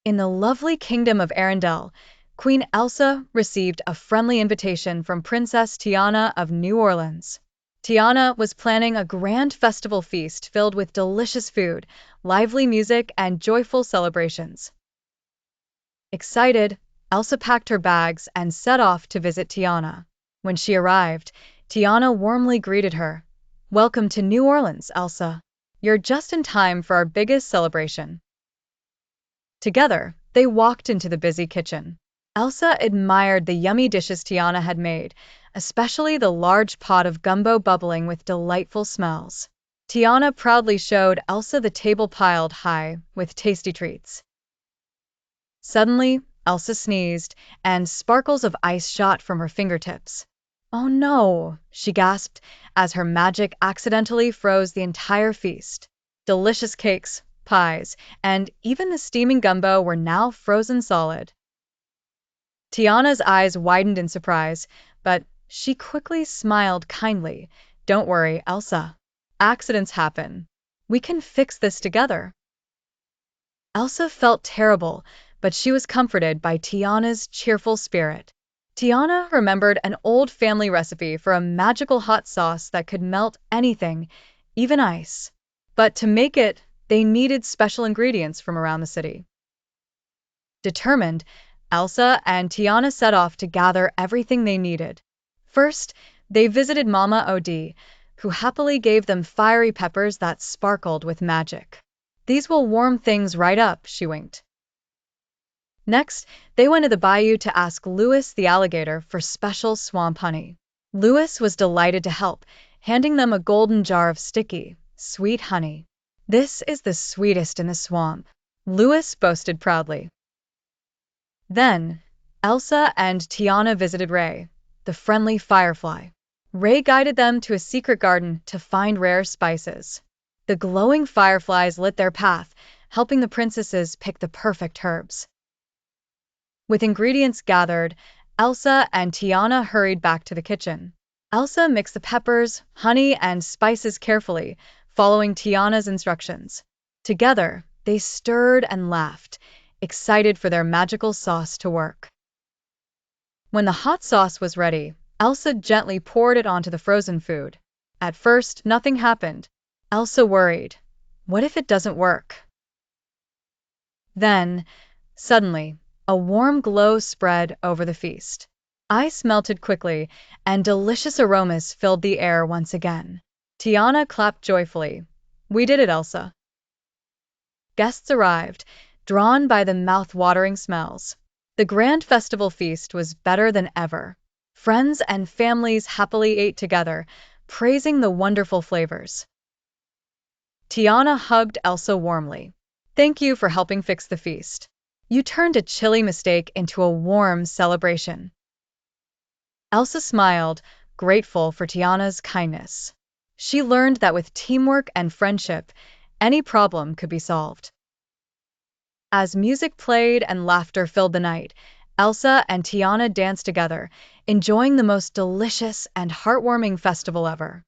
In the lovely kingdom of Arendelle, Queen Elsa received a friendly invitation from Princess Tiana of New Orleans. Tiana was planning a grand festival feast filled with delicious food, lively music, and joyful celebrations. Excited, Elsa packed her bags and set off to visit Tiana. When she arrived, Tiana warmly greeted her. "Welcome to New Orleans, Elsa. You're just in time for our biggest celebration." Together, they walked into the busy kitchen. Elsa admired the yummy dishes Tiana had made, especially the large pot of gumbo bubbling with delightful smells. Tiana proudly showed Elsa the table piled high with tasty treats. Suddenly, Elsa sneezed, and sparkles of ice shot from her fingertips. "Oh no," she gasped, as her magic accidentally froze the entire feast. Delicious cakes, pies, and even the steaming gumbo were now frozen solid. Tiana's eyes widened in surprise, but she quickly smiled kindly. "Don't worry, Elsa. Accidents happen. We can fix this together." Elsa felt terrible, but she was comforted by Tiana's cheerful spirit. Tiana remembered an old family recipe for a magical hot sauce that could melt anything, even ice. But to make it, they needed special ingredients from around the city. Determined, Elsa and Tiana set off to gather everything they needed. First, they visited Mama Od, who happily gave them fiery peppers that sparkled with magic. "These will warm things right up," she winked. Next, they went to the bayou to ask Louis the alligator for special swamp honey. Louis was delighted to help, handing them a golden jar of sticky, sweet honey. "This is the sweetest in the swamp," Louis boasted proudly. Then, Elsa and Tiana visited Ray, the friendly firefly. Ray guided them to a secret garden to find rare spices. The glowing fireflies lit their path, helping the princesses pick the perfect herbs. With ingredients gathered, Elsa and Tiana hurried back to the kitchen. Elsa mixed the peppers, honey, and spices carefully, following Tiana's instructions. Together, they stirred and laughed, excited for their magical sauce to work. When the hot sauce was ready, Elsa gently poured it onto the frozen food. At first, nothing happened. Elsa worried. What if it doesn't work? Then, suddenly, a warm glow spread over the feast. Ice melted quickly, and delicious aromas filled the air once again. Tiana clapped joyfully. "We did it, Elsa." Guests arrived, drawn by the mouth-watering smells. The grand festival feast was better than ever. Friends and families happily ate together, praising the wonderful flavors. Tiana hugged Elsa warmly. "Thank you for helping fix the feast. You turned a chilly mistake into a warm celebration." Elsa smiled, grateful for Tiana's kindness. She learned that with teamwork and friendship, any problem could be solved. As music played and laughter filled the night, Elsa and Tiana danced together, enjoying the most delicious and heartwarming festival ever.